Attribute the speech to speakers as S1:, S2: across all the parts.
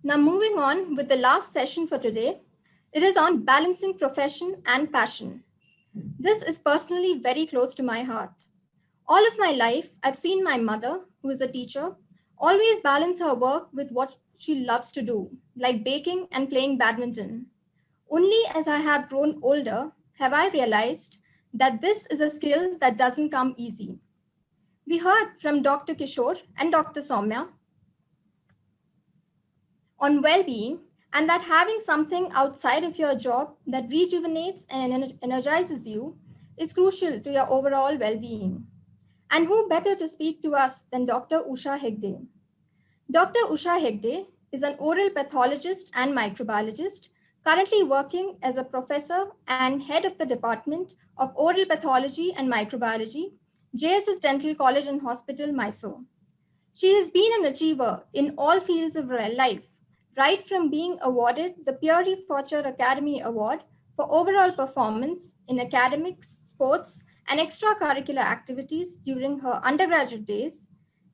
S1: Now, moving on with the last session for today, it is on balancing profession and passion. This is personally very close to my heart. All of my life, I've seen my mother, who is a teacher, always balance her work with what she loves to do, like baking and playing badminton. Only as I have grown older have I realized that this is a skill that doesn't come easy. We heard from Dr. Kishore and Dr. Soumya on well being, and that having something outside of your job that rejuvenates and energizes you is crucial to your overall well being. And who better to speak to us than Dr. Usha Hegde? Dr. Usha Hegde is an oral pathologist and microbiologist, currently working as a professor and head of the Department of Oral Pathology and Microbiology, JSS Dental College and Hospital, Mysore. She has been an achiever in all fields of life, right from being awarded the Pierre Forcher Academy Award for overall performance in academics, sports, and extracurricular activities during her undergraduate days,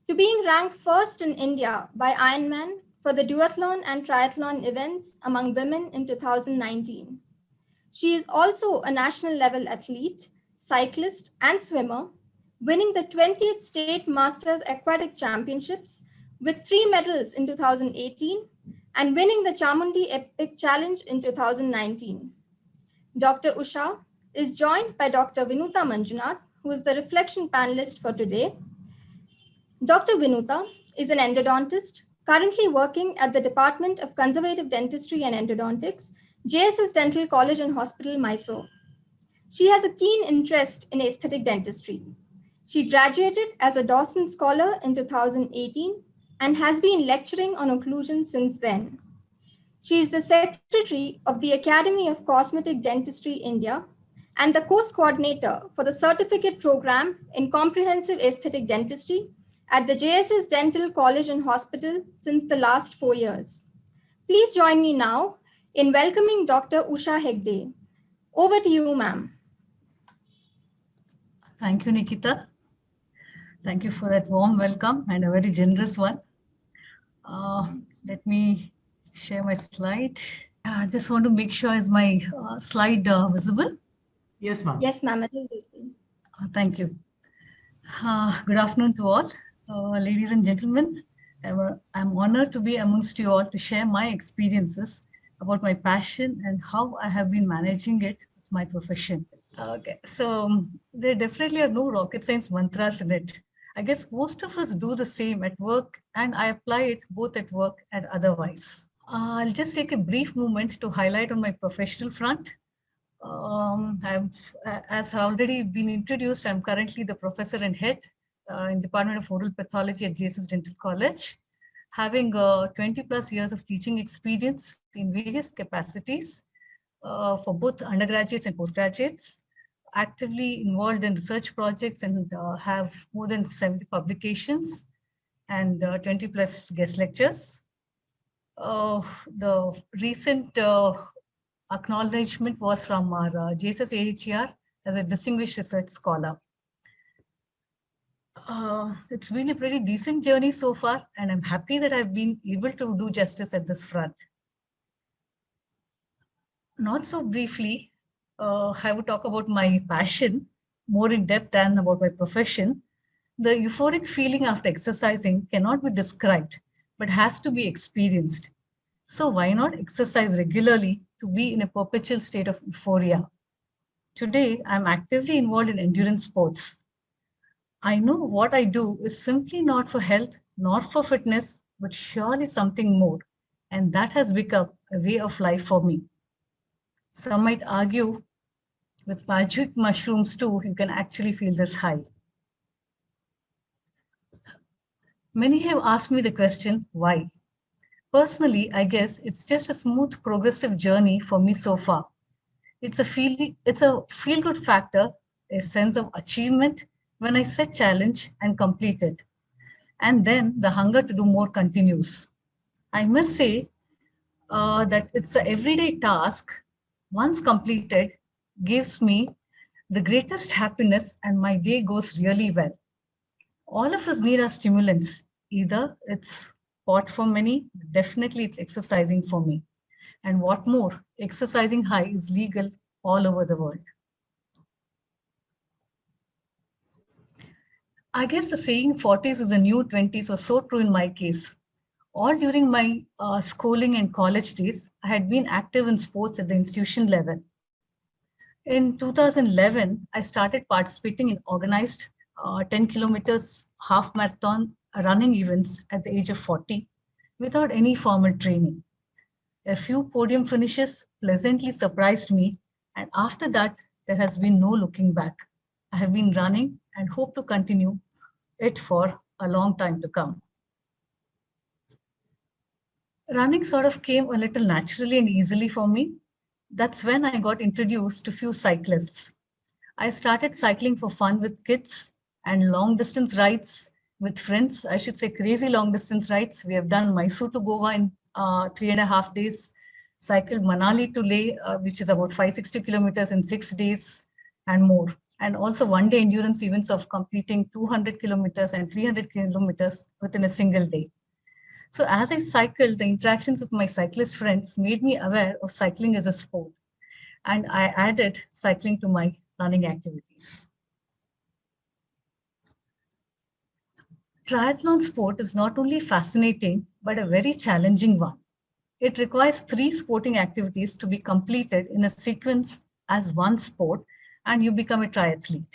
S1: to being ranked first in India by Ironman for the duathlon and triathlon events among women in 2019. She is also a national level athlete, cyclist, and swimmer, winning the 20th State Masters Aquatic Championships with 3 medals in 2018 and winning the Chamundi Epic Challenge in 2019. Dr. Usha is joined by Dr. Vinuta Manjunath, who is the reflection panelist for today. Dr. Vinuta is an endodontist currently working at the Department of Conservative Dentistry and Endodontics, JSS Dental College and Hospital, Mysore. She has a keen interest in aesthetic dentistry. She graduated as a Dawson Scholar in 2018 and has been lecturing on occlusion since then. She is the secretary of the Academy of Cosmetic Dentistry India and the course coordinator for the certificate program in comprehensive aesthetic dentistry at the JSS Dental College and Hospital since the last 4 years. Please join me now in welcoming Dr. Usha Hegde. Over to you, ma'am.
S2: Thank you, Nikita. Thank you for that warm welcome and a very generous one. Let me share my slide. I just want to make sure is my slide visible?
S3: Yes, ma'am.
S1: Yes, ma'am, it is visible.
S2: Thank you. Good afternoon to all. Ladies and gentlemen, I'm honored to be amongst you all to share my experiences about my passion and how I have been managing it with my profession. Okay, so there definitely are no rocket science mantras in it. I guess most of us do the same at work, and I apply it both at work and otherwise. I'll just take a brief moment to highlight on my professional front. As already been introduced, I'm currently the professor and head in Department of Oral Pathology at JSS Dental College, having 20 plus years of teaching experience in various capacities for both undergraduates and postgraduates, actively involved in research projects and have more than 70 publications and 20 plus guest lectures. The recent acknowledgement was from our JSS AHER as a distinguished research scholar. It's been a pretty decent journey so far, and I'm happy that I've been able to do justice at this front. Not so briefly, I would talk about my passion more in depth than about my profession. The euphoric feeling after exercising cannot be described, but has to be experienced. So why not exercise regularly to be in a perpetual state of euphoria? Today, I'm actively involved in endurance sports. I know what I do is simply not for health, not for fitness, but surely something more. And that has become a way of life for me. Some might argue with magic mushrooms too, you can actually feel this high. Many have asked me the question, why? Personally, I guess it's just a smooth, progressive journey for me so far. It's a feel-good factor, a sense of achievement when I set challenge and complete it. And then the hunger to do more continues. I must say that it's an everyday task, once completed, gives me the greatest happiness and my day goes really well. All of us need our stimulants. Either it's sport for many, definitely it's exercising for me. And what more, exercising high is legal all over the world. I guess the saying 40s is a new 20s was so true in my case. All during my schooling and college days, I had been active in sports at the institution level. In 2011, I started participating in organized 10 kilometers half marathon running events at the age of 40 without any formal training. A few podium finishes pleasantly surprised me, and after that, there has been no looking back. I have been running and hope to continue it for a long time to come. Running sort of came a little naturally and easily for me. That's when I got introduced to few cyclists. I started cycling for fun with kids and long distance rides with friends. I should say crazy long distance rides. We have done Mysore to Goa in 3.5 days, cycled Manali to Leh, which is about 560 kilometers in 6 days and more. And also one-day endurance events of completing 200 kilometers and 300 kilometers within a single day. So as I cycled, the interactions with my cyclist friends made me aware of cycling as a sport. And I added cycling to my running activities. Triathlon sport is not only fascinating, but a very challenging one. It requires 3 sporting activities to be completed in a sequence as one sport, and you become a triathlete.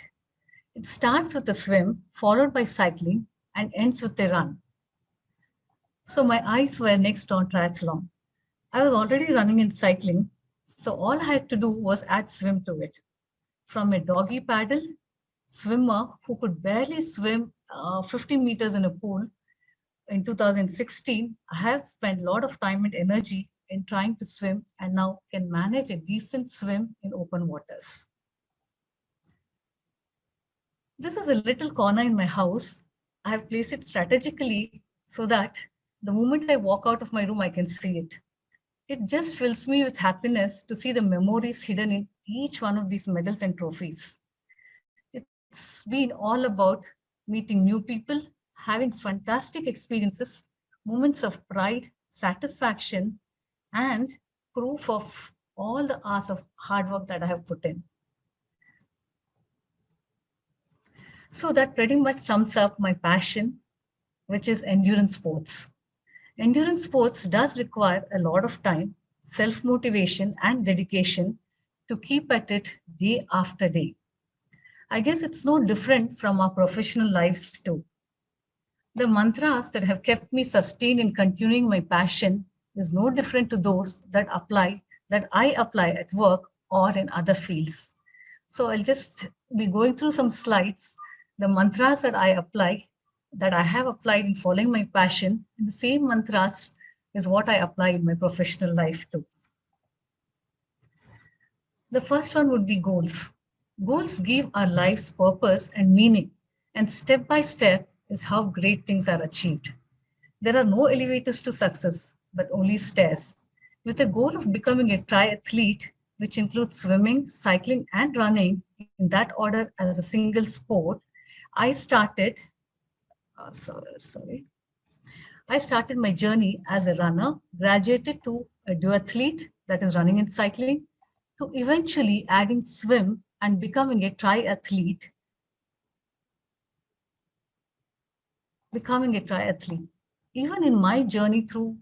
S2: It starts with a swim, followed by cycling, and ends with a run. So my eyes were next on triathlon. I was already running and cycling, so all I had to do was add swim to it. From a doggy paddle swimmer who could barely swim 50 meters in a pool in 2016, I have spent a lot of time and energy in trying to swim and now can manage a decent swim in open waters. This is a little corner in my house. I have placed it strategically so that the moment I walk out of my room, I can see it. It just fills me with happiness to see the memories hidden in each one of these medals and trophies. It's been all about meeting new people, having fantastic experiences, moments of pride, satisfaction, and proof of all the hours of hard work that I have put in. So that pretty much sums up my passion, which is endurance sports. Endurance sports does require a lot of time, self-motivation, and dedication to keep at it day after day. I guess it's no different from our professional lives too. The mantras that have kept me sustained in continuing my passion is no different to those that I apply at work or in other fields. So I'll just be going through some slides, the mantras that I apply, that I have applied in following my passion, and the same mantras is what I apply in my professional life too. The first one would be goals. Goals give our lives purpose and meaning, and step by step is how great things are achieved. There are no elevators to success, but only stairs. With a goal of becoming a triathlete, which includes swimming, cycling, and running in that order as a single sport, I started, I started my journey as a runner, graduated to a duathlete, that is running and cycling, to eventually adding swim and becoming a triathlete. Even in my journey through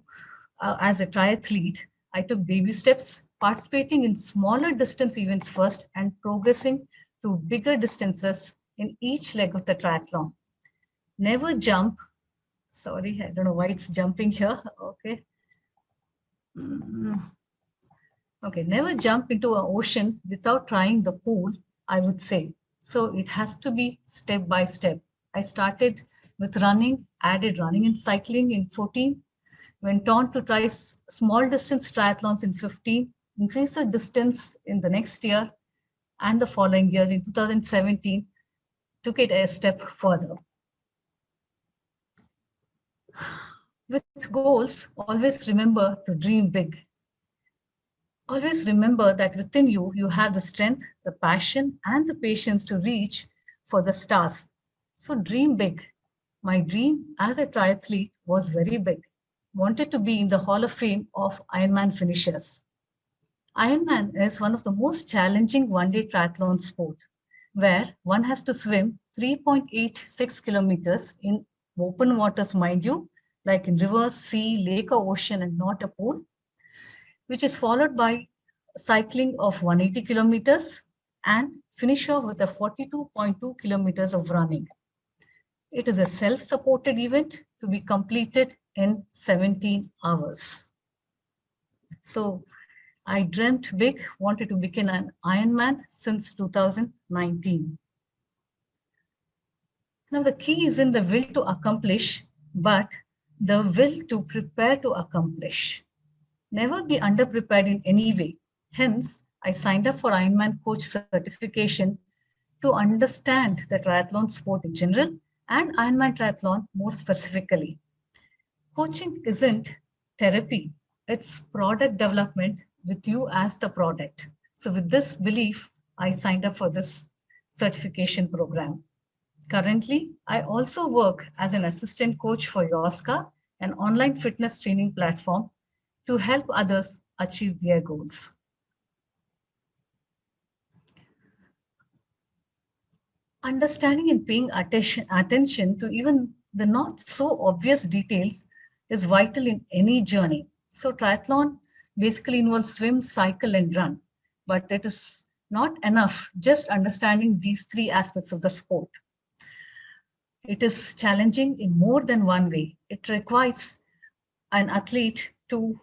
S2: as a triathlete, I took baby steps, participating in smaller distance events first and progressing to bigger distances in each leg of the triathlon. Never jump. Sorry, I don't know why it's jumping here. Okay. Okay, never jump into an ocean without trying the pool, I would say. So it has to be step by step. I started with running, added running and cycling in 14, went on to try small distance triathlons in 15, increased the distance in the next year and the following year in 2017, took it a step further. With goals, always remember to dream big. Always remember that within you, you have the strength, the passion, and the patience to reach for the stars. So dream big. My dream as a triathlete was very big. wanted to be in the Hall of Fame of Ironman finishers. Ironman is one of the most challenging one-day triathlon sport, where one has to swim 3.86 kilometers in open waters, mind you, like in rivers, sea, lake or ocean, and not a pool, which is followed by cycling of 180 kilometers and finish off with a 42.2 kilometers of running. It is a self-supported event to be completed in 17 hours. So I dreamt big, wanted to become an Ironman since 2019. Now the key is in the will to accomplish, but the will to prepare to accomplish. Never be underprepared in any way. Hence, I signed up for Ironman coach certification to understand the triathlon sport in general and Ironman triathlon more specifically. Coaching isn't therapy, it's product development with you as the product. So, with this belief, I signed up for this certification program. Currently, I also work as an assistant coach for Yoska, an online fitness training platform to help others achieve their goals. Understanding and paying attention to even the not so obvious details is vital in any journey. So, triathlon basically involves swim, cycle, and run, but it is not enough just understanding these three aspects of the sport. It is challenging in more than one way. It requires an athlete to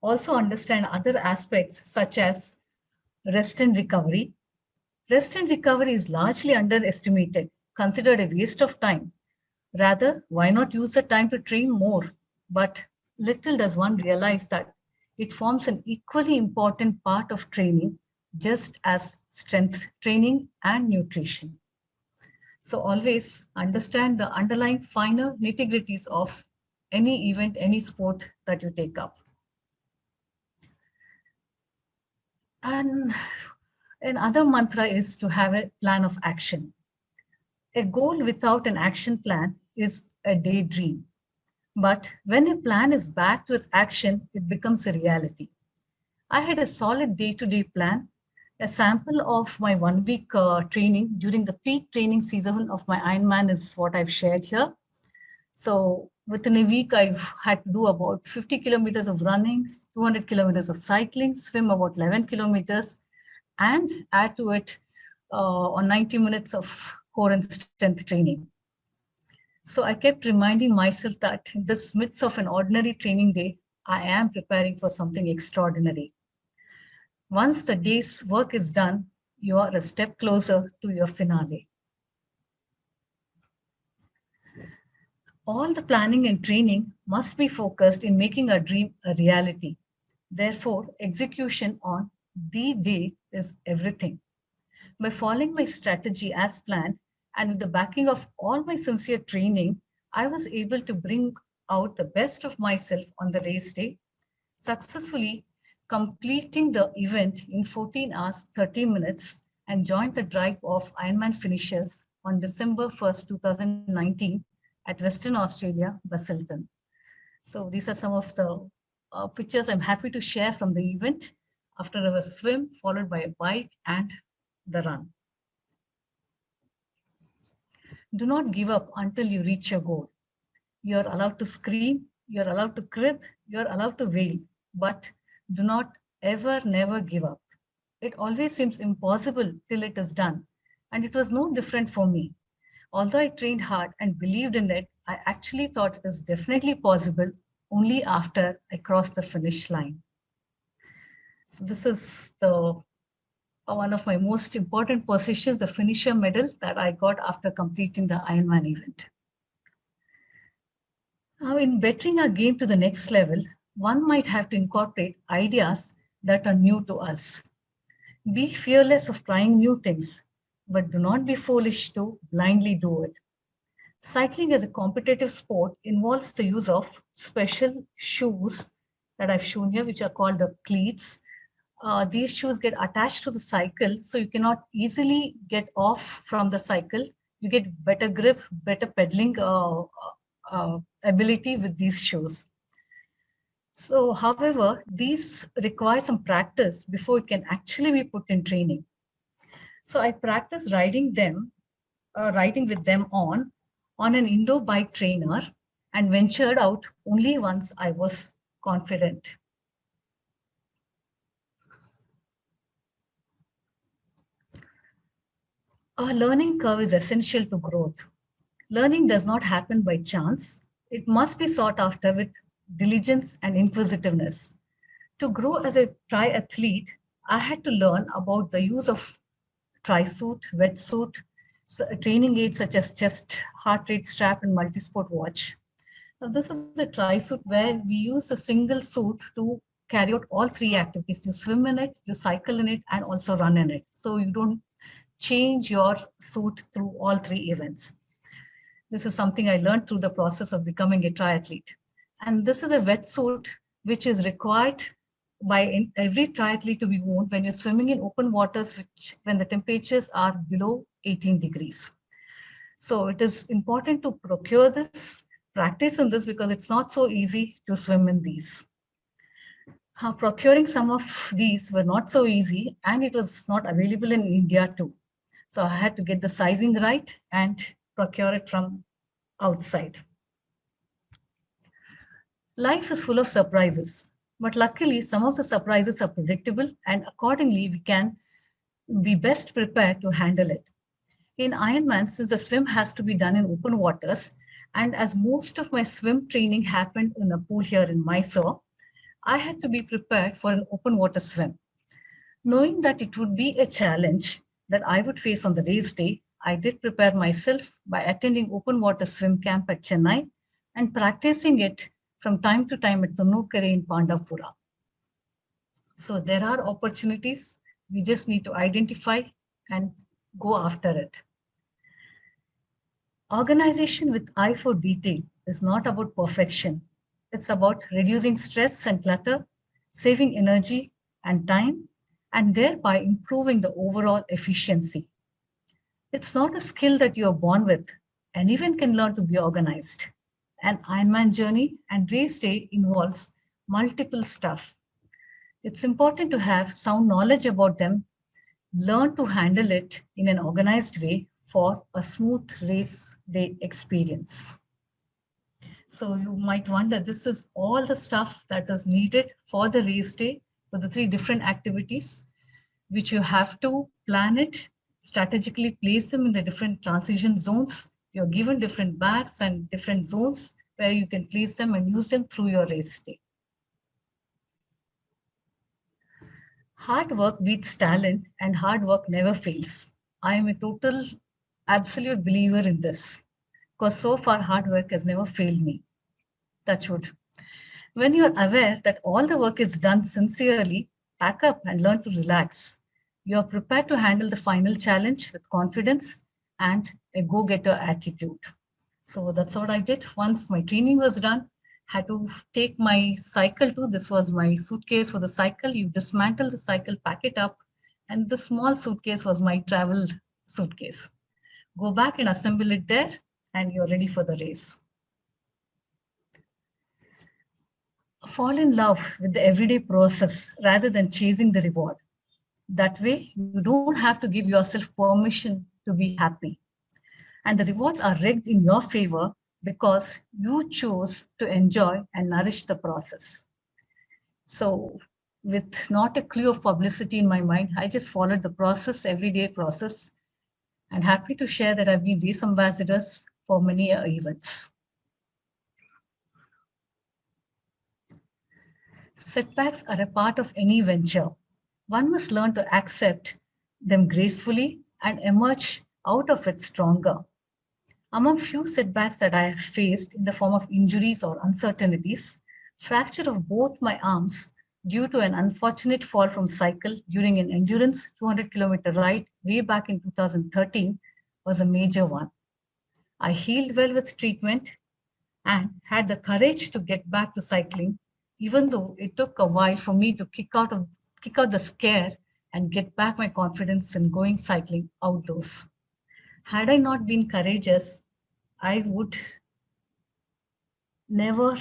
S2: also understand other aspects such as rest and recovery. Rest and recovery is largely underestimated, considered a waste of time. Rather, why not use the time to train more? But little does one realize that it forms an equally important part of training, just as strength training and nutrition. So always understand the underlying finer nitty-gritties of any event, any sport that you take up. And another mantra is to have a plan of action. A goal without an action plan is a daydream. But when a plan is backed with action, it becomes a reality. I had a solid day-to-day plan, a sample of my 1 week training during the peak training season of my Ironman is what I've shared here. So within a week, I've had to do about 50 kilometers of running, 200 kilometers of cycling, swim about 11 kilometers, and add to it on 90 minutes of core and strength training. So I kept reminding myself that in this midst of an ordinary training day, I am preparing for something extraordinary. Once the day's work is done, you are a step closer to your finale. All the planning and training must be focused in making a dream a reality. Therefore, execution on the day is everything. By following my strategy as planned and with the backing of all my sincere training, I was able to bring out the best of myself on the race day, successfully completing the event in 14 hours, 30 minutes, and joined the drive of Ironman finishers on December 1st, 2019 at Western Australia, Busselton. So these are some of the pictures I'm happy to share from the event after a swim, followed by a bike and the run. Do not give up until you reach your goal. You're allowed to scream, you're allowed to crib, you're allowed to wail, but do not ever, never give up. It always seems impossible till it is done. And it was no different for me. Although I trained hard and believed in it, I actually thought it was definitely possible only after I crossed the finish line. So this is the one of my most important positions, the finisher medal that I got after completing the Ironman event. Now, in bettering our game to the next level, one might have to incorporate ideas that are new to us. Be fearless of trying new things, but do not be foolish to blindly do it. Cycling as a competitive sport involves the use of special shoes that I've shown here, which are called the cleats. These shoes get attached to the cycle, so you cannot easily get off from the cycle. You get better grip, better pedaling ability with these shoes. So, however, these require some practice before it can actually be put in training. So I practiced riding with them on an indoor bike trainer and ventured out only once I was confident. Our learning curve is essential to growth. Learning does not happen by chance. It must be sought after with diligence and inquisitiveness. To grow as a triathlete, I had to learn about the use of tri-suit, wetsuit, training aids such as chest, heart rate strap, and multi-sport watch. Now, this is a tri-suit where we use a single suit to carry out all three activities. You swim in it, you cycle in it, and also run in it. So you don't change your suit through all three events. This is something I learned through the process of becoming a triathlete. And this is a wetsuit which is required by every triathlete to be worn when you're swimming in open waters, which when the temperatures are below 18 degrees. So it is important to procure this, practice in this because it's not so easy to swim in these. Procuring some of these were not so easy and it was not available in India too. So I had to get the sizing right and procure it from outside. Life is full of surprises, but luckily some of the surprises are predictable and accordingly we can be best prepared to handle it. In Ironman, since the swim has to be done in open waters, and as most of my swim training happened in a pool here in Mysore, I had to be prepared for an open water swim. Knowing that it would be a challenge that I would face on the race day, I did prepare myself by attending open water swim camp at Chennai and practicing it from time to time at Tonukare in Pandavpura. So there are opportunities. We just need to identify and go after it. Organization with eye for detail is not about perfection. It's about reducing stress and clutter, saving energy and time, and thereby improving the overall efficiency. It's not a skill that you are born with. Anyone can learn to be organized. An Ironman journey and race day involves multiple stuff. It's important to have sound knowledge about them, learn to handle it in an organized way for a smooth race day experience. So you might wonder, this is all the stuff that is needed for the race day for the three different activities, which you have to plan it, strategically place them in the different transition zones. You're given different bags and different zones where you can place them and use them through your race day. Hard work beats talent and hard work never fails. I am a total absolute believer in this because so far hard work has never failed me. Touch wood. When you're aware that all the work is done sincerely, pack up and learn to relax. You're prepared to handle the final challenge with confidence and a go-getter attitude. So that's what I did. Once my training was done, had to take my cycle too. This was my suitcase for the cycle. You dismantle the cycle, pack it up, and the small suitcase was my travel suitcase. Go back and assemble it there, and you're ready for the race. Fall in love with the everyday process rather than chasing the reward. That way, you don't have to give yourself permission to be happy. And the rewards are rigged in your favor because you chose to enjoy and nourish the process. So, with not a clue of publicity in my mind, I just followed the process, everyday process, and happy to share that I've been race ambassadors for many events. Setbacks are a part of any venture. One must learn to accept them gracefully and emerge out of it stronger. Among few setbacks that I have faced in the form of injuries or uncertainties, fracture of both my arms due to an unfortunate fall from cycle during an endurance 200-kilometer ride way back in 2013 was a major one. I healed well with treatment and had the courage to get back to cycling, even though it took a while for me to kick out the scare and get back my confidence in going cycling outdoors. Had I not been courageous, I would never,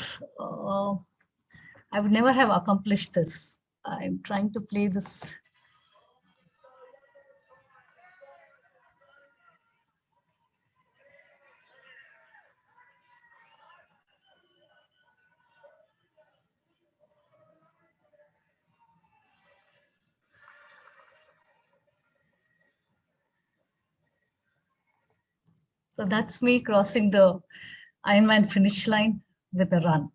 S2: I would never have accomplished this. I'm trying to play this. So that's me crossing the Ironman finish line with a run.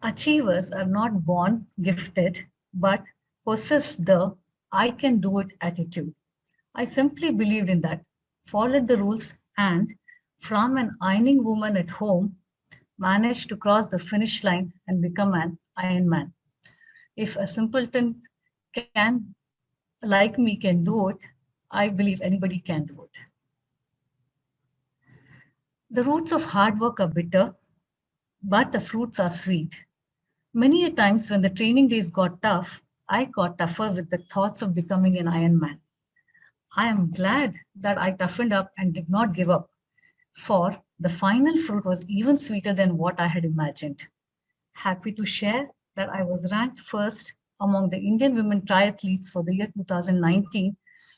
S2: Achievers are not born gifted, but possess the I can do it attitude. I simply believed in that, followed the rules, and from an ironing woman at home, managed to cross the finish line and become an Ironman. If a simpleton can, like me, can do it, I believe anybody can do it. The roots of hard work are bitter, but the fruits are sweet. Many a times when the training days got tough, I got tougher with the thoughts of becoming an Ironman. I am glad that I toughened up and did not give up, for the final fruit was even sweeter than what I had imagined. Happy to share that I was ranked first among the Indian women triathletes for the year 2019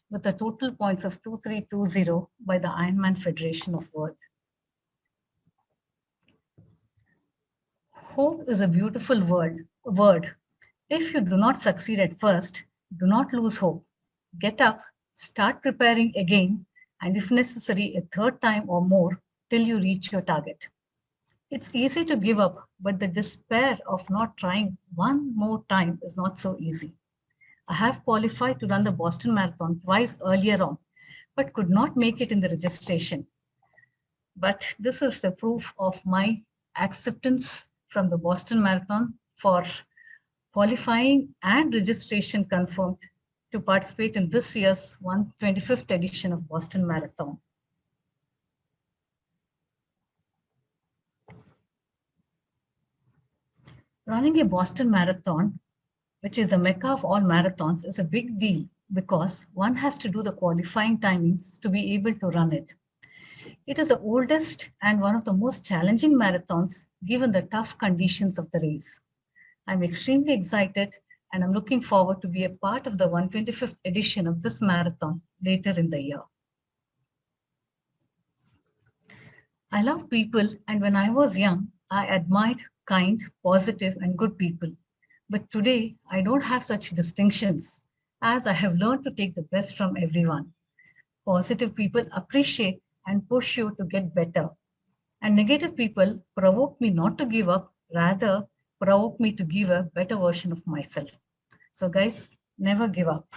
S2: with a total points of 2320 by the Ironman Federation of World. Hope is a beautiful word. If you do not succeed at first, do not lose hope. Get up, start preparing again, and if necessary, a third time or more till you reach your target. It's easy to give up, but the despair of not trying one more time is not so easy. I have qualified to run the Boston Marathon twice earlier on, but could not make it in the registration. But this is the proof of my acceptance from the Boston Marathon for qualifying and registration confirmed to participate in this year's 125th edition of Boston Marathon. Running a Boston Marathon, which is a mecca of all marathons, is a big deal because one has to do the qualifying timings to be able to run it. It is the oldest and one of the most challenging marathons given the tough conditions of the race. I'm extremely excited and I'm looking forward to be a part of the 125th edition of this marathon later in the year. I love people, and when I was young, I admired kind, positive, and good people. But today, I don't have such distinctions as I have learned to take the best from everyone. Positive people appreciate and push you to get better. And negative people provoke me not to give up, rather, provoke me to give a better version of myself. So, guys, never give up.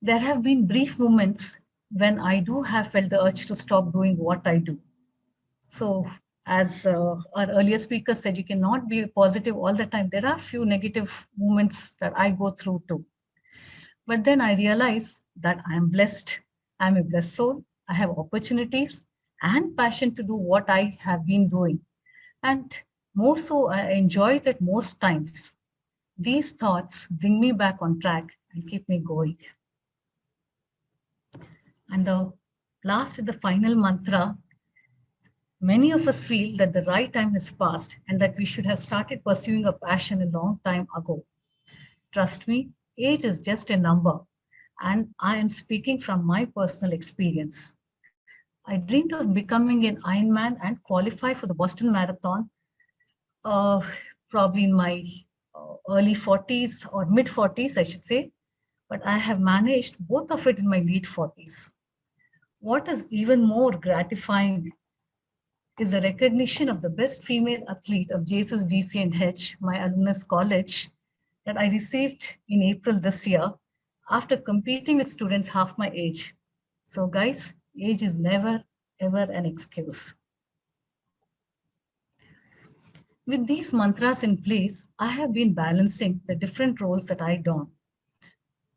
S2: There have been brief moments when I do have felt the urge to stop doing what I do. So, as our earlier speaker said, you cannot be positive all the time. There are few negative moments that I go through too. But then I realize that I am blessed. I'm a blessed soul. I have opportunities and passion to do what I have been doing. And more so, I enjoy it at most times. These thoughts bring me back on track and keep me going. And the last, the final mantra, many of us feel that the right time has passed and that we should have started pursuing a passion a long time ago. Trust me, age is just a number, and I am speaking from my personal experience. I dreamed of becoming an Ironman and qualify for the Boston Marathon, uh, probably in my early 40s or mid 40s, I should say, but I have managed both of it in my late 40s. What is even more gratifying is the recognition of the best female athlete of Jesus DCNH, my alumnus college, that I received in April this year after competing with students half my age. So, guys, age is never, ever an excuse. With these mantras in place, I have been balancing the different roles that I don.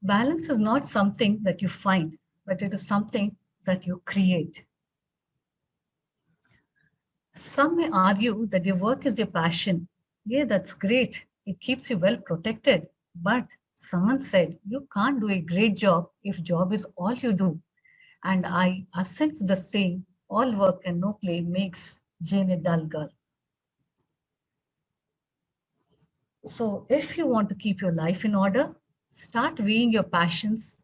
S2: Balance is not something that you find, but it is something that you create. Some may argue that your work is your passion. Yeah, that's great. It keeps you well protected. But someone said you can't do a great job if job is all you do. And I assent to the saying, all work and no play makes Jane a dull girl. So if you want to keep your life in order, start weighing your passions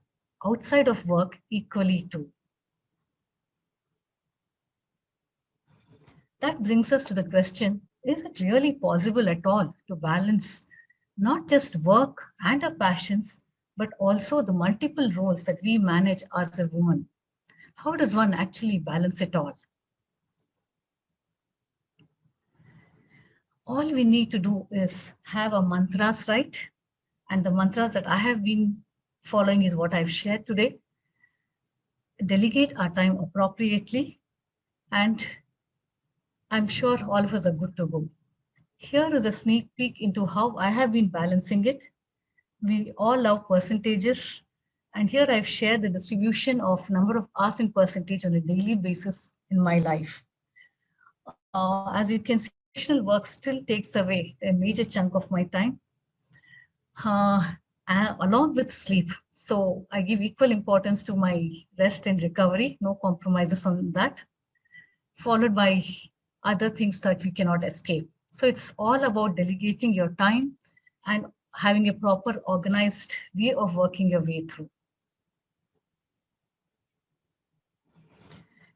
S2: outside of work equally too. That brings us to the question, is it really possible at all to balance not just work and our passions, but also the multiple roles that we manage as a woman? How does one actually balance it all? All we need to do is have a mantras, right? And the mantras that I have been following is what I've shared today. Delegate our time appropriately, and I'm sure all of us are good to go. Here is a sneak peek into how I have been balancing it. We all love percentages, and here I've shared the distribution of number of hours in percentage on a daily basis in my life. As you can see, professional work still takes away a major chunk of my time, uh, along with sleep. So I give equal importance to my rest and recovery, no compromises on that, followed by other things that we cannot escape. So it's all about delegating your time and having a proper organized way of working your way through.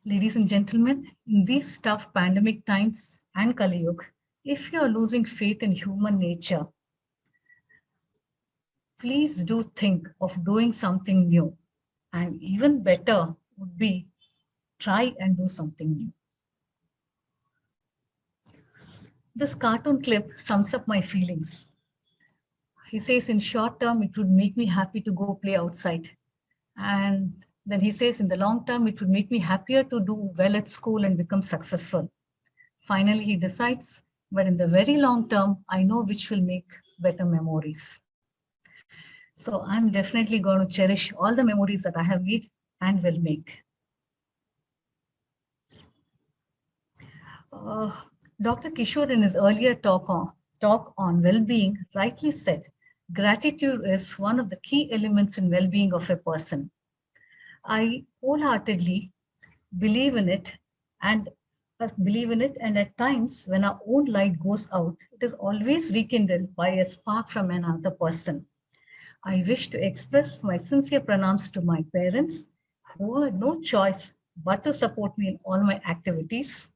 S2: Ladies and gentlemen, in these tough pandemic times and Kali Yuga, if you are losing faith in human nature, please do think of doing something new. And even better would be try and do something new. This cartoon clip sums up my feelings. He says, in short term, it would make me happy to go play outside. And then he says, in the long term, it would make me happier to do well at school and become successful. Finally, he decides, but in the very long term, I know which will make better memories. So I'm definitely going to cherish all the memories that I have made and will make. Dr. Kishore, in his earlier talk on well-being, rightly said, gratitude is one of the key elements in well-being of a person. I wholeheartedly believe in it and at times when our own light goes out, it is always rekindled by a spark from another person. I wish to express my sincere pranams to my parents who had no choice but to support me in all my activities,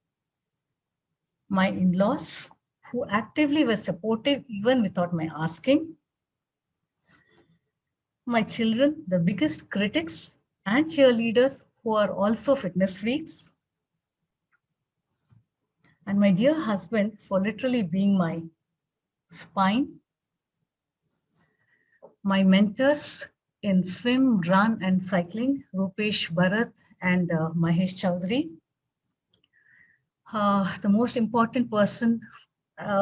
S2: my in-laws who actively were supportive even without my asking, my children, the biggest critics and cheerleaders who are also fitness freaks, and my dear husband for literally being my spine, my mentors in swim, run, and cycling, Rupesh Bharat and Mahesh Chaudhary. The most important person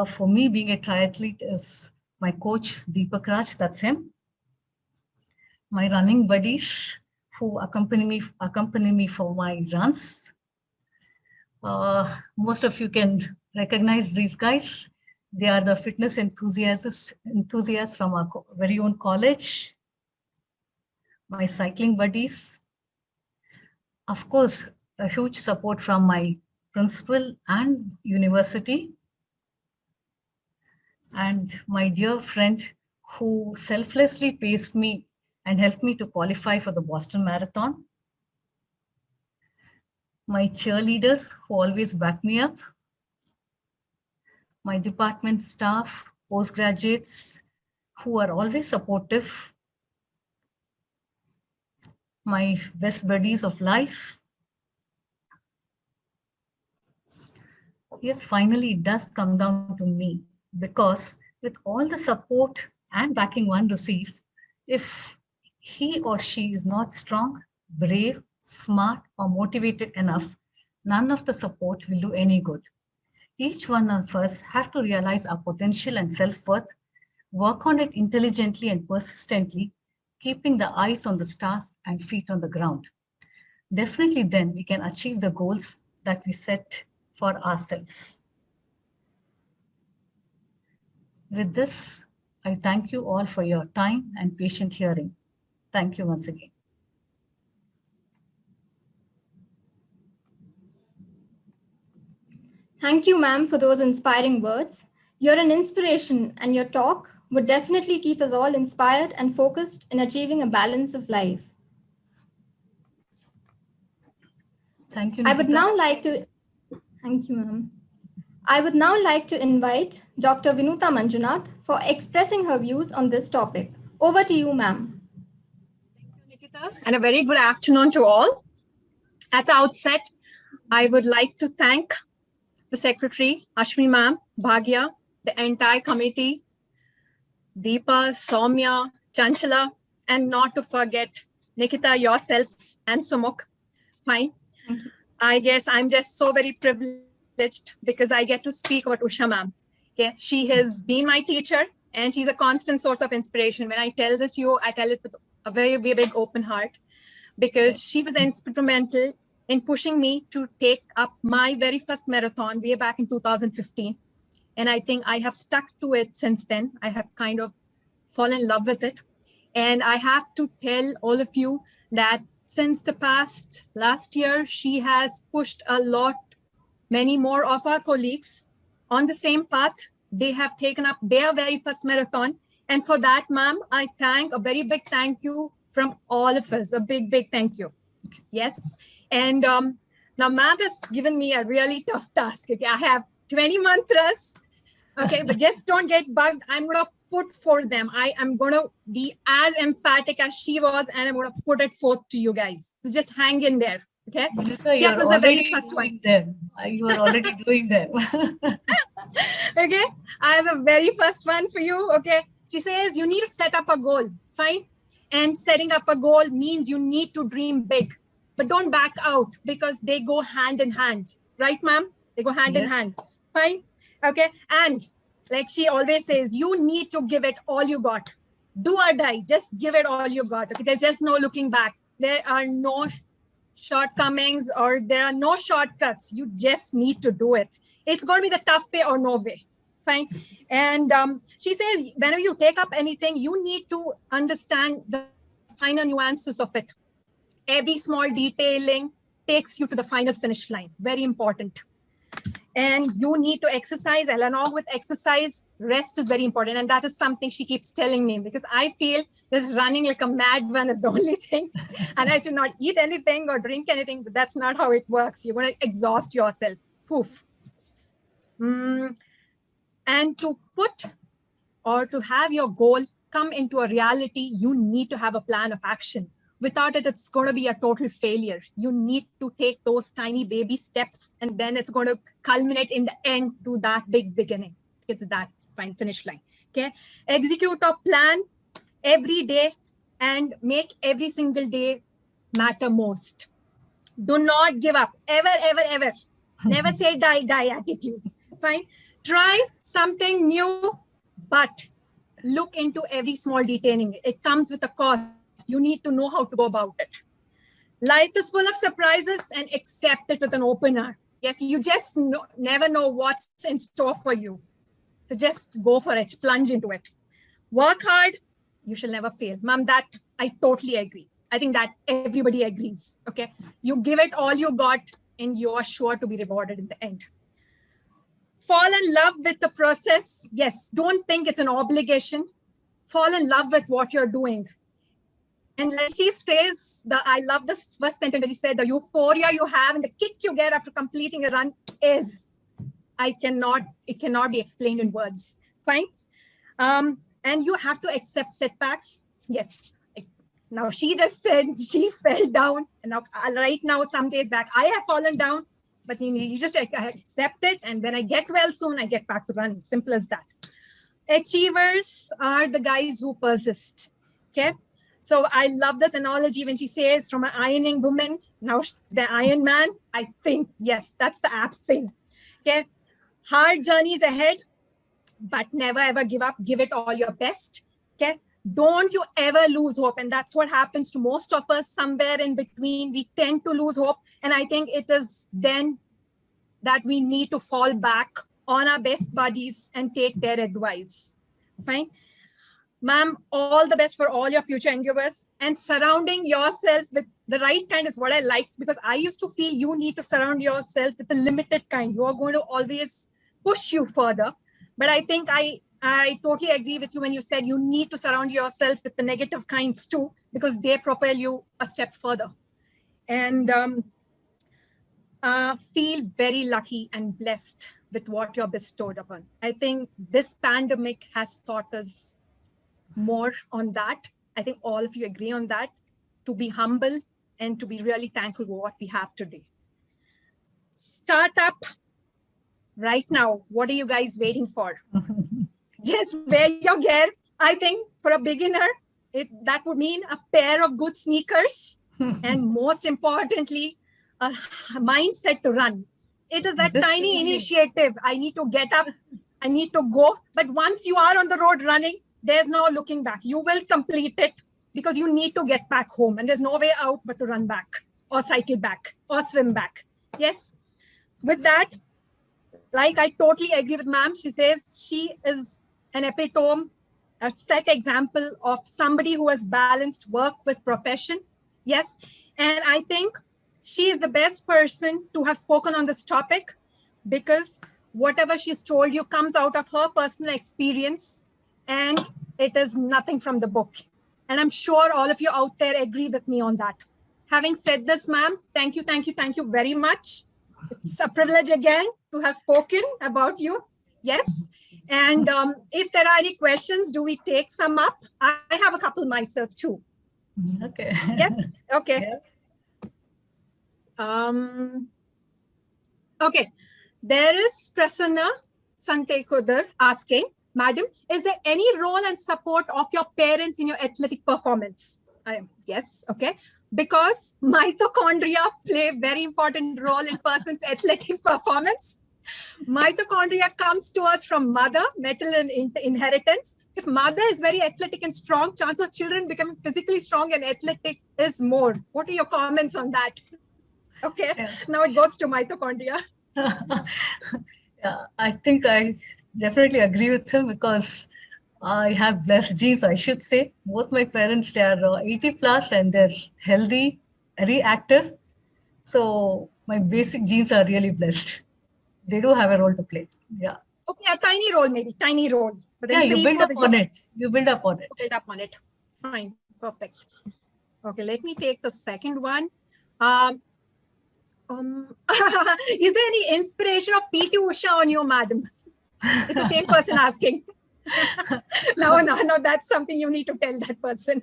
S2: for me being a triathlete is my coach, Deepak Raj, that's him. My running buddies who accompany me for my runs. Most of you can recognize these guys. They are the fitness enthusiasts from our very own college. My cycling buddies. Of course, a huge support from my principal and university. And my dear friend who selflessly paced me and helped me to qualify for the Boston Marathon. My cheerleaders who always back me up. My department staff, postgraduates who are always supportive. My best buddies of life. Yes, finally, it does come down to me because with all the support and backing one receives, if he or she is not strong, brave, smart, or motivated enough, none of the support will do any good. Each one of us have to realize our potential and self-worth, work on it intelligently and persistently, keeping the eyes on the stars and feet on the ground. Definitely then we can achieve the goals that we set for ourselves. With this, I thank you all for your time and patient hearing. Thank you once again.
S1: Thank you, ma'am, for those inspiring words. You're an inspiration, and your talk would definitely keep us all inspired and focused in achieving a balance of life.
S2: Thank you,
S1: I would
S2: Nikita.
S1: now like to thank you, ma'am. I would now like to invite Dr. Vinuta Manjunath for expressing her views on this topic. Over to you, ma'am.
S3: Nikita, and a very good afternoon to all. At the outset, I would like to thank the Secretary, Ashwini ma'am, Bhagya, the entire committee, Deepa, Soumya, Chanchala, and not to forget Nikita, yourself, and Sumukh. Fine.
S1: Thank you.
S3: I guess I'm just so very privileged because I get to speak about Usha ma'am. Okay, she has been my teacher, and she's a constant source of inspiration. When I tell this to you, I tell it with a very, very big open heart, because she was instrumental in pushing me to take up my very first marathon way back in 2015. And I think I have stuck to it since then. I have kind of fallen in love with it. And I have to tell all of you that since the past last year, she has pushed a lot, many more of our colleagues on the same path. They have taken up their very first marathon. And for that, ma'am, I thank a very big thank you from all of us, a big, big thank you. Yes. And now ma'am has given me a really tough task. Okay, I have 20 mantras. Okay, but just don't get bugged. I'm going to put for them. I am going to be as emphatic as she was, and I'm going to put it forth to you guys. So just hang in there. Okay.
S2: Vinita,
S3: That was the very first
S2: doing
S3: one.
S2: them. You are already doing them.
S3: Okay. I have a very first one for you. Okay. She says you need to set up a goal. Fine. And setting up a goal means you need to dream big, but don't back out, because they go hand in hand. Right, ma'am? They go hand in hand. Fine. Okay. And like she always says, you need to give it all you got. Do or die. Just give it all you got. Okay. There's just no looking back. There are no shortcomings, or there are no shortcuts. You just need to do it. It's going to be the tough way or no way. Fine. And she says, whenever you take up anything, you need to understand the finer nuances of it. Every small detailing takes you to the final finish line. Very important. And you need to exercise, and along with exercise, rest is very important. And that is something she keeps telling me, because I feel this running like a mad one is the only thing. And I should not eat anything or drink anything, but that's not how it works. You're going to exhaust yourself. Poof. And to put or to have your goal come into a reality, you need to have a plan of action. Without it, it's going to be a total failure. You need to take those tiny baby steps, and then it's going to culminate in the end to that big beginning, get to that fine finish line. Okay. Execute a plan every day and make every single day matter most. Do not give up. Ever, ever, ever. Never say die attitude. Fine. Try something new, but look into every small detailing. It comes with a cost. You need to know how to go about it. Life is full of surprises, and accept it with an open heart. Yes, you just never know what's in store for you. So just go for it, plunge into it. Work hard, you shall never fail. Ma'am, that I totally agree. I think that everybody agrees. Okay. You give it all you got, and you are sure to be rewarded in the end. Fall in love with the process. Yes, don't think it's an obligation. Fall in love with what you're doing. And like she says, I love the first sentence that she said, the euphoria you have and the kick you get after completing a run is, it cannot be explained in words. Fine. And you have to accept setbacks. Yes. Now she just said she fell down. And now, right now, some days back, I have fallen down, but you just accept it. And when I get well soon, I get back to running. Simple as that. Achievers are the guys who persist. Okay. So I love that analogy when she says from an ironing woman, now the Iron Man. I think, yes, that's the apt thing. Okay. Hard journeys ahead, but never ever give up. Give it all your best. Okay. Don't you ever lose hope. And that's what happens to most of us. Somewhere in between, we tend to lose hope. And I think it is then that we need to fall back on our best buddies and take their advice. Fine. Ma'am, all the best for all your future endeavors, and surrounding yourself with the right kind is what I like, because I used to feel you need to surround yourself with the limited kind. You are going to always push you further. But I think I totally agree with you when you said you need to surround yourself with the negative kinds too, because they propel you a step further. And feel very lucky and blessed with what you're bestowed upon. I think this pandemic has taught us more on that. I think all of you agree on that, to be humble and to be really thankful for what we have today. Startup right now, what are you guys waiting for? Just wear your gear. I think for a beginner, that would mean a pair of good sneakers, and most importantly, a mindset to run. It is that tiny initiative. I need to get up, I need to go. But once you are on the road running, there's no looking back. You will complete it because you need to get back home, and there's no way out but to run back or cycle back or swim back. Yes. With that, like I totally agree with ma'am. She says she is an epitome, a set example of somebody who has balanced work with profession. Yes. And I think she is the best person to have spoken on this topic, because whatever she's told you comes out of her personal experience, and it is nothing from the book. And I'm sure all of you out there agree with me on that. Having said this, ma'am, thank you very much. It's a privilege again to have spoken about you. Yes. And if there are any questions, do we take some up? I have a couple myself too.
S2: Okay.
S3: Yes. Okay.
S2: Yeah.
S3: Okay. There is Prasanna Santekodar asking, Madam, is there any role and support of your parents in your athletic performance? Yes. Okay. Because mitochondria play a very important role in person's athletic performance. Mitochondria comes to us from mother, maternal inheritance. If mother is very athletic and strong, chance of children becoming physically strong and athletic is more. What are your comments on that? Okay, yeah. Now it goes to mitochondria.
S2: Yeah, I think I definitely agree with him, because I have blessed genes, I should say. Both my parents, they are 80 plus and they're healthy, very active. So my basic genes are really blessed. They do have a role to play. Yeah.
S3: Okay, a tiny role, maybe tiny role.
S2: But yeah, you build up on it. You build up on it.
S3: Build up on it. Fine, perfect. Okay, let me take the second one. Is there any inspiration of PT Usha on you, madam? It's the same person asking. No, that's something you need to tell that person.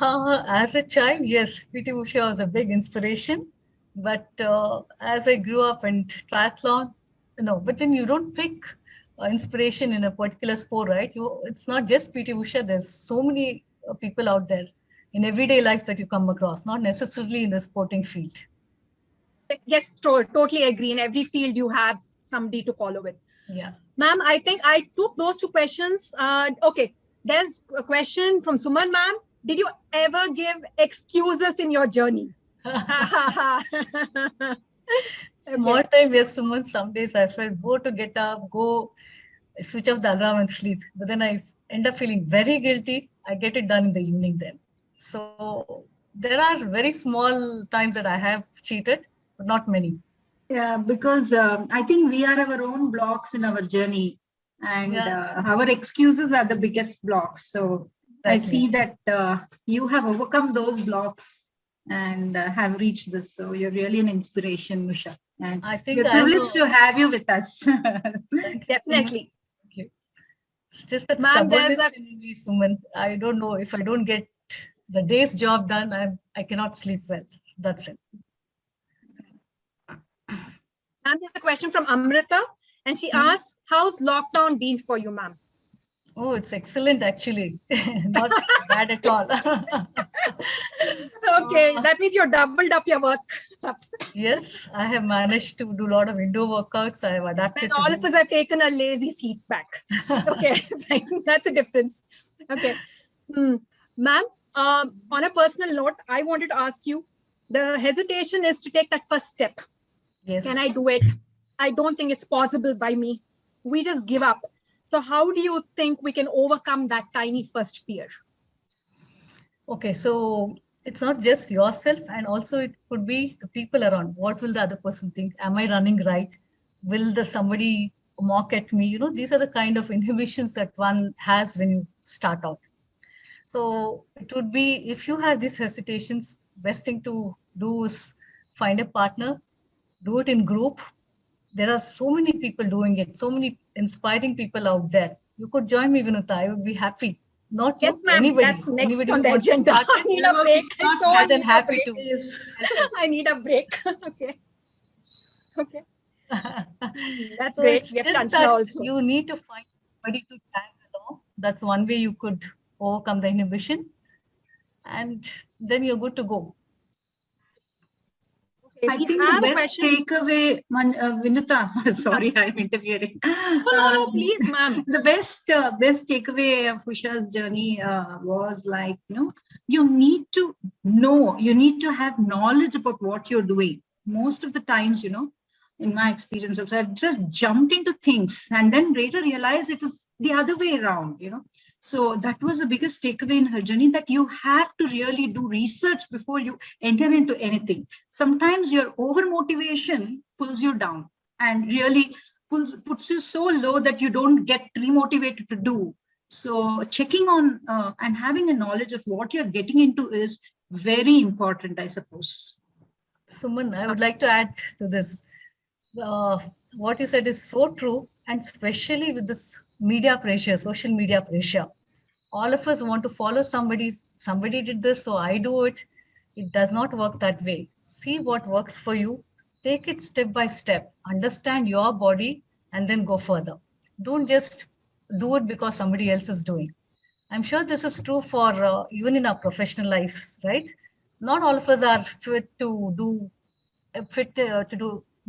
S2: As a child, yes, PT Usha was a big inspiration. But as I grew up in triathlon, but then you don't pick inspiration in a particular sport, right? It's not just PT Usha. There's so many people out there in everyday life that you come across, not necessarily in the sporting field.
S3: Yes, totally agree. In every field, you have somebody to follow with.
S2: Yeah.
S3: Ma'am, I think I took those two questions. Okay, there's a question from Suman, ma'am. Did you ever give excuses in your journey?
S2: Small time, yes, Suman. Some days I felt bored to get up, go switch off the alarm and sleep. But then I end up feeling very guilty. I get it done in the evening then. So there are very small times that I have cheated, but not many.
S4: Yeah, because I think we are our own blocks in our journey, and our excuses are the biggest blocks. So I see that you have overcome those blocks and have reached this. So you're really an inspiration, Usha. And
S2: I think
S4: we're privileged to have you with us.
S3: Definitely.
S2: Thank you. It's just that stubbornness in me, Suman. I don't know, if I don't get the day's job done, I cannot sleep well. That's it.
S3: And there's a question from Amrita, and she asks, how's lockdown been for you, ma'am?
S2: Oh, it's excellent, actually. Not bad at all.
S3: Okay, that means you're doubled up your work.
S2: Yes, I have managed to do a lot of indoor workouts. I have adapted.
S3: And all of us have taken a lazy seat back. Okay, that's a difference. Okay. Ma'am, on a personal note, I wanted to ask you, the hesitation is to take that first step.
S2: Yes.
S3: Can I do it? I don't think it's possible by me. We just give up. So how do you think we can overcome that tiny first fear?
S2: Okay, so it's not just yourself, and also it could be the people around. What will the other person think? Am I running right? Will the somebody mock at me? These are the kind of inhibitions that one has when you start out. So it would be, if you have these hesitations, best thing to do is find a partner, do it in group. There are so many people doing it, so many inspiring people out there. You could join me, Vinuta. I would be happy. Not
S3: Yes,
S2: you,
S3: ma'am.
S2: anybody.
S3: That's next
S2: Anybody
S3: on
S2: who
S3: the
S2: wants to
S3: agenda.
S2: start,
S3: I need a break. I so
S2: more than
S3: need a
S2: happy
S3: break.
S2: to.
S3: I need a break. Okay. Okay. That's
S2: So
S3: great.
S2: it's
S3: We have
S2: just
S3: Chanchana
S2: that
S3: also.
S2: you need to find somebody to tag along. That's one way you could overcome the inhibition. And then you're good to go.
S3: Okay,
S4: I
S3: we
S4: think the
S3: have a
S4: best
S3: question.
S4: takeaway, Vinuta, sorry, I'm interfering.
S3: No, please, ma'am.
S4: The best takeaway of Usha's journey was like, you need to know, you need to have knowledge about what you're doing. Most of the times, in my experience also, I've just jumped into things and then later realized it is the other way around, So that was the biggest takeaway in her journey, that you have to really do research before you enter into anything. Sometimes your over motivation pulls you down and really puts you so low that you don't get remotivated to do. So checking on and having a knowledge of what you're getting into is very important, I suppose.
S2: Suman, I would like to add to this. What you said is so true, and especially with this media pressure, social media pressure. All of us want to follow somebody did this, so I do it. It does not work that way. See what works for you. Take it step by step. Understand your body and then go further. Don't just do it because somebody else is doing. I'm sure this is true for even in our professional lives, right? Not all of us are fit to do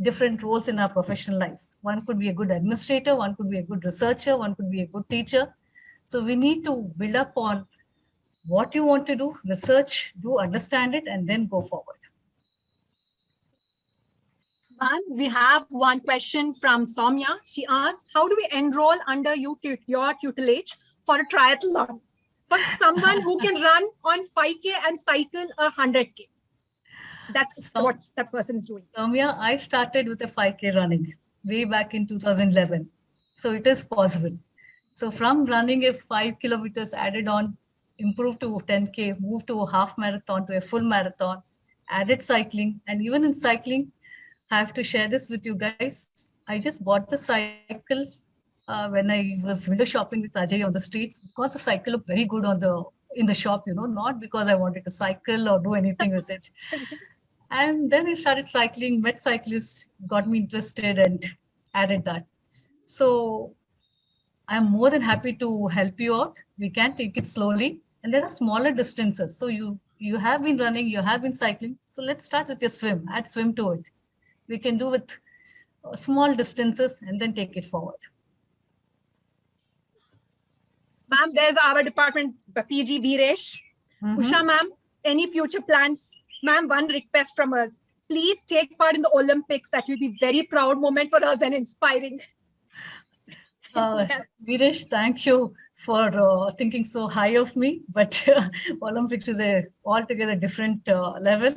S2: different roles in our professional lives. One could be a good administrator, one could be a good researcher, one could be a good teacher. So we need to build up on what you want to do, research, do understand it, and then go forward.
S3: Ma'am, we have one question from Soumya. She asked, how do we enroll under your tutelage for a triathlon? For someone who can run on 5K and cycle 100K. That's what that person is doing.
S2: Soumya, I started with a 5K running way back in 2011. So it is possible. So from running a 5 kilometers added on, improved to 10K, moved to a half marathon, to a full marathon, added cycling. And even in cycling, I have to share this with you guys. I just bought the cycle when I was window shopping with Ajay on the streets, because the cycle looked very good in the shop, not because I wanted to cycle or do anything with it. And then I started cycling, met cyclists, got me interested and added that. So I'm more than happy to help you out. We can take it slowly. And there are smaller distances. So you have been running, you have been cycling. So let's start with your swim, add swim to it. We can do with small distances and then take it forward.
S3: Ma'am, there's our department, PG Viresh. Usha, ma'am, any future plans? Ma'am, one request from us. Please take part in the Olympics. That will be very proud moment for us and inspiring.
S2: Yes. Viresh, thank you for thinking so high of me. But Olympics is a altogether different level.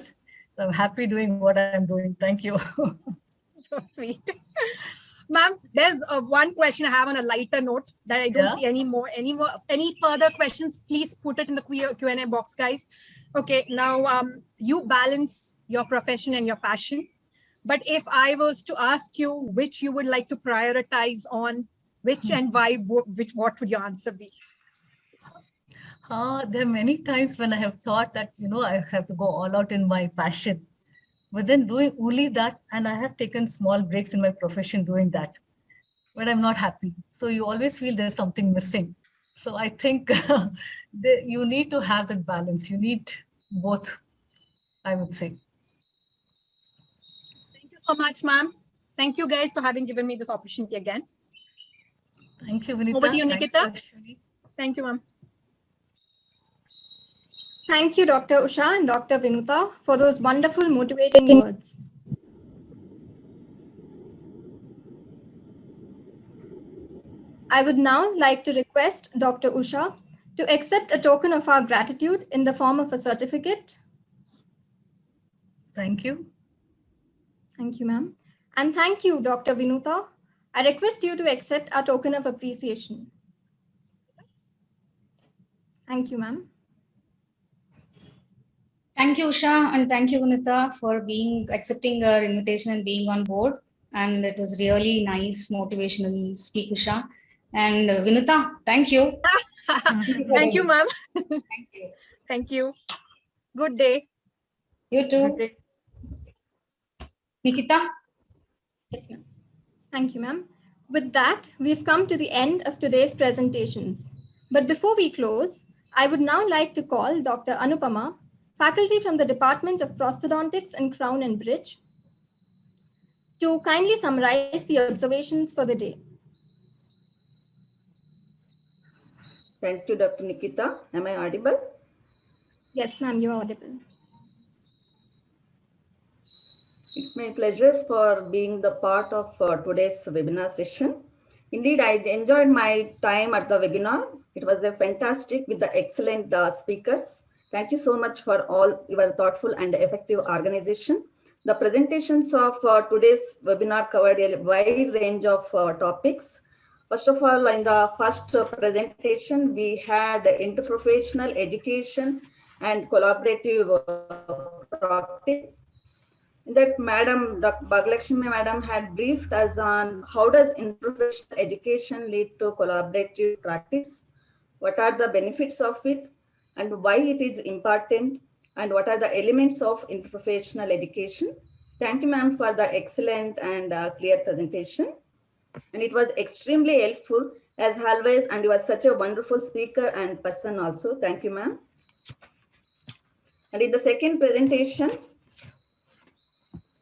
S2: So I'm happy doing what I'm doing. Thank you.
S3: So sweet. Ma'am, there's one question I have on a lighter note that I don't see any further questions. Please put it in the Q&A box, guys. Okay, now you balance your profession and your passion. But if I was to ask you which you would like to prioritize on, which and why, what would your answer be?
S2: There are many times when I have thought that, I have to go all out in my passion. But then doing only that, and I have taken small breaks in my profession doing that, but I'm not happy. So you always feel there's something missing. So I think you need to have that balance. You need both, I would say.
S3: Thank you so much, ma'am. Thank you guys for having given me this opportunity again.
S2: Thank you, Vinita.
S3: Over to you, Nikita. Thank you, ma'am.
S1: Thank you, Dr. Usha and Dr. Vinuta, for those wonderful motivating words. I would now like to request Dr. Usha to accept a token of our gratitude in the form of a certificate.
S2: Thank you.
S1: Thank you, ma'am. And thank you, Dr. Vinuta. I request you to accept our token of appreciation. Thank you, ma'am.
S5: Thank you, Usha, and thank you, Vinita, for accepting our invitation and being on board. And it was really nice, motivational speak, Usha. And Vinita, thank you.
S3: Thank you, ma'am.
S5: Thank you.
S3: Thank you. Good day.
S5: You too. Nikita?
S1: Yes, ma'am. Thank you, ma'am. With that, we've come to the end of today's presentations. But before we close, I would now like to call Dr. Anupama, faculty from the Department of Prosthodontics and Crown and Bridge, to kindly summarize the observations for the day.
S6: Thank you, Dr. Nikita. Am I audible?
S1: Yes, ma'am, you're audible.
S6: It's my pleasure for being the part of today's webinar session. Indeed, I enjoyed my time at the webinar. It was fantastic with the excellent speakers. Thank you so much for all your thoughtful and effective organization. The presentations of today's webinar covered a wide range of topics. First of all, in the first presentation, we had interprofessional education and collaborative practice. That Madam Dr. Bhagalakshmi Madam had briefed us on how does interprofessional education lead to collaborative practice, what are the benefits of it, and why it is important, and what are the elements of interprofessional education. Thank you, ma'am, for the excellent and clear presentation. And it was extremely helpful as always, and you are such a wonderful speaker and person also. Thank you, ma'am. And in the second presentation,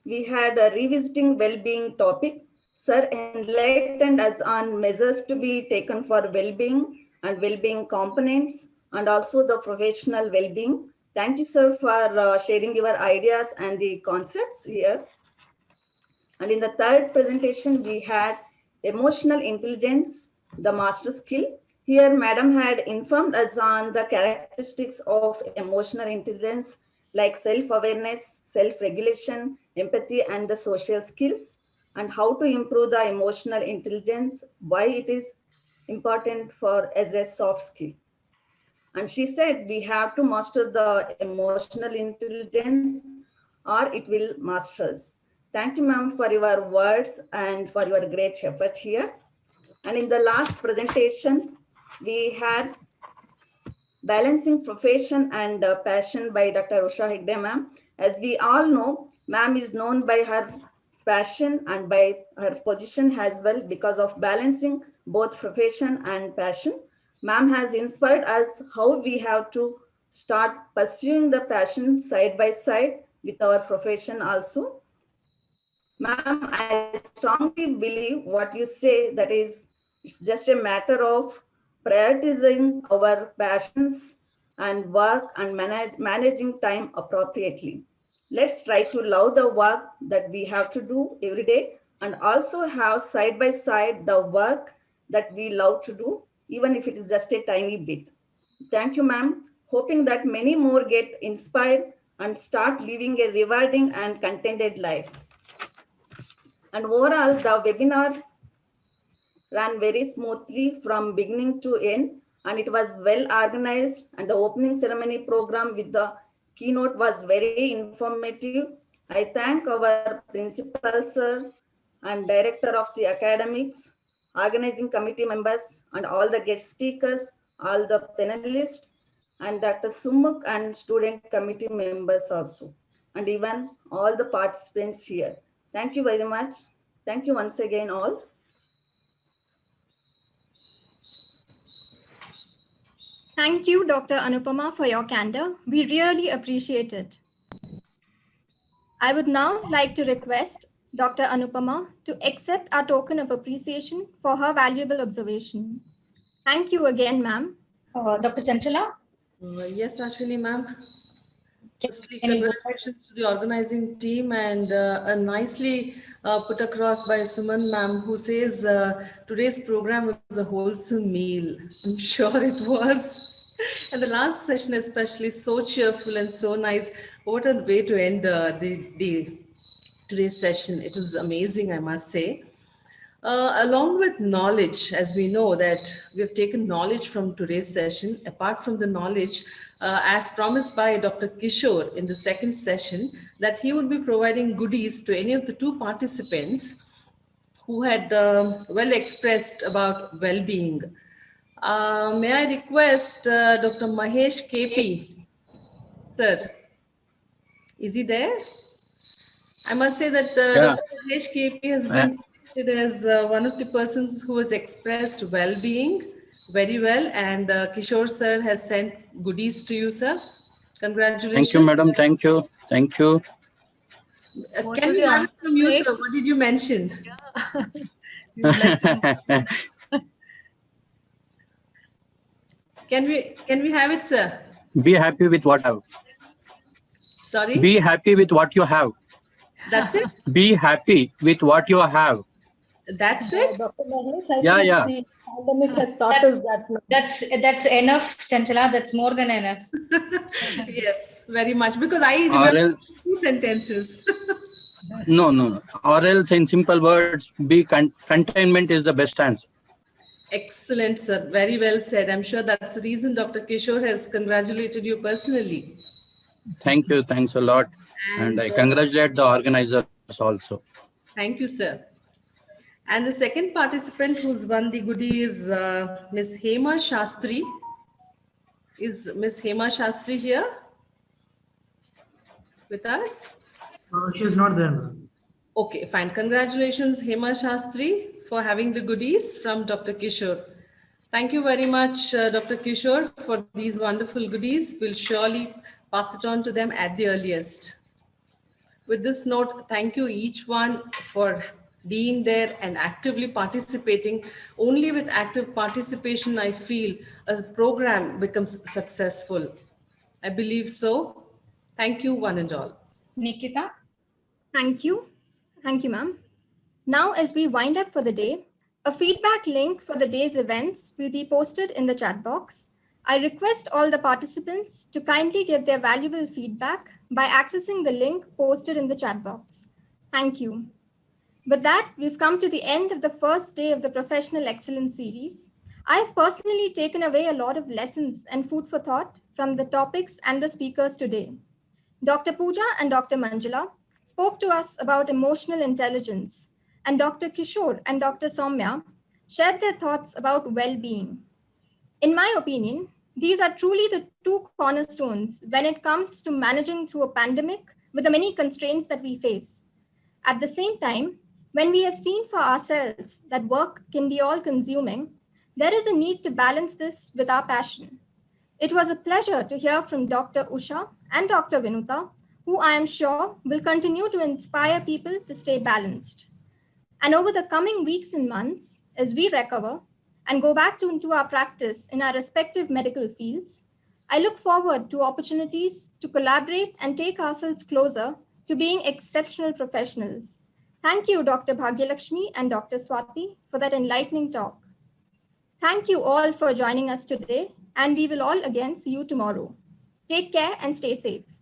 S6: we had a revisiting well-being topic. Sir enlightened us on measures to be taken for well-being and well-being components, and also the professional well-being. Thank you, sir, for sharing your ideas and the concepts here. And in the third presentation, we had emotional intelligence, the master skill. Here, Madam had informed us on the characteristics of emotional intelligence, like self-awareness, self-regulation, empathy, and the social skills, and how to improve the emotional intelligence, why it is important as a soft skill. And she said we have to master the emotional intelligence or it will master us. Thank you, ma'am, for your words and for your great effort here. And in the last presentation, we had Balancing Profession and Passion by Dr. Usha Hegde, ma'am. As we all know, ma'am is known by her passion and by her position as well because of balancing both profession and passion. Ma'am has inspired us how we have to start pursuing the passion side by side with our profession also. Ma'am, I strongly believe what you say, that is, it's just a matter of prioritizing our passions and work and managing time appropriately. Let's try to love the work that we have to do every day and also have side by side the work that we love to do, even if it is just a tiny bit. Thank you, ma'am. Hoping that many more get inspired and start living a rewarding and contented life. And overall, the webinar ran very smoothly from beginning to end, and it was well organized, and the opening ceremony program with the keynote was very informative. I thank our principal, sir, and director of the academics, organizing committee members, and all the guest speakers, all the panelists, and Dr. Sumuk and student committee members also, and even all the participants here. Thank you very much. Thank you once again all.
S1: Thank you, Dr. Anupama, for your candor. We really appreciate it. I would now like to request Dr. Anupama to accept our token of appreciation for her valuable observation. Thank you again, ma'am.
S5: Dr. Chanchala?
S7: Yes, Ashwini ma'am. Firstly,
S5: Can you go ahead?
S7: congratulations to the organizing team and nicely put across by Suman ma'am, who says today's program was a wholesome meal. I'm sure it was. And the last session especially so cheerful and so nice. What a way to end today's session. It was amazing, I must say. Along with knowledge, as we know that we have taken knowledge from today's session, apart from the knowledge, as promised by Dr. Kishore in the second session, that he would be providing goodies to any of the two participants who had well expressed about well-being. May I request Dr. Mahesh KP, sir, is he there? I must say that
S8: Yeah.
S7: Dr. Mahesh KP has been selected as one of the persons who has expressed well-being very well, and Kishore sir has sent goodies to you, sir. Congratulations.
S8: Thank you, madam. Thank you. Thank you.
S7: Can we have it from you, sir? What did you mention?
S2: You would like to
S7: Can we have it, sir?
S8: Be happy with what you have.
S7: Sorry?
S8: Be happy with what you have.
S7: That's it?
S8: Be happy with what you have.
S7: That's it?
S9: Dr. Mahesh, I
S8: Yeah,
S9: think
S8: yeah.
S9: the pandemic has taught us that.
S5: That's enough, Chanchala. That's more than enough.
S7: Yes, very much. Because I
S8: Or
S7: remember
S8: else,
S7: 2 sentences.
S8: no. Or else, in simple words, containment is the best answer.
S7: Excellent, sir. Very well said. I'm sure that's the reason Dr. Kishore has congratulated you personally.
S8: Thank you. Thanks a lot. And I congratulate the organizers also.
S7: Thank you, sir. And the second participant who's won the goodie is Ms. Hema Shastri. Is Ms. Hema Shastri here with us?
S10: She's not there, ma'am.
S7: Okay, fine. Congratulations, Hema Shastri, for having the goodies from Dr. Kishore. Thank you very much, Dr. Kishore, for these wonderful goodies. We'll surely pass it on to them at the earliest. With this note, thank you each one for being there and actively participating. Only with active participation, I feel a program becomes successful. I believe so. Thank you, one and all.
S5: Nikita?
S1: Thank you. Thank you, ma'am. Now, as we wind up for the day, a feedback link for the day's events will be posted in the chat box. I request all the participants to kindly give their valuable feedback by accessing the link posted in the chat box. Thank you. With that, we've come to the end of the first day of the Professional Excellence series. I've personally taken away a lot of lessons and food for thought from the topics and the speakers today. Dr. Pooja and Dr. Manjula spoke to us about emotional intelligence, and Dr. Kishore and Dr. Soumya shared their thoughts about well-being. In my opinion, these are truly the two cornerstones when it comes to managing through a pandemic with the many constraints that we face. At the same time, when we have seen for ourselves that work can be all-consuming, there is a need to balance this with our passion. It was a pleasure to hear from Dr. Usha and Dr. Vinuta, who I am sure will continue to inspire people to stay balanced. And over the coming weeks and months, as we recover and go back into our practice in our respective medical fields, I look forward to opportunities to collaborate and take ourselves closer to being exceptional professionals. Thank you, Dr. Bhagyalakshmi and Dr. Swati, for that enlightening talk. Thank you all for joining us today, and we will all again see you tomorrow. Take care and stay safe.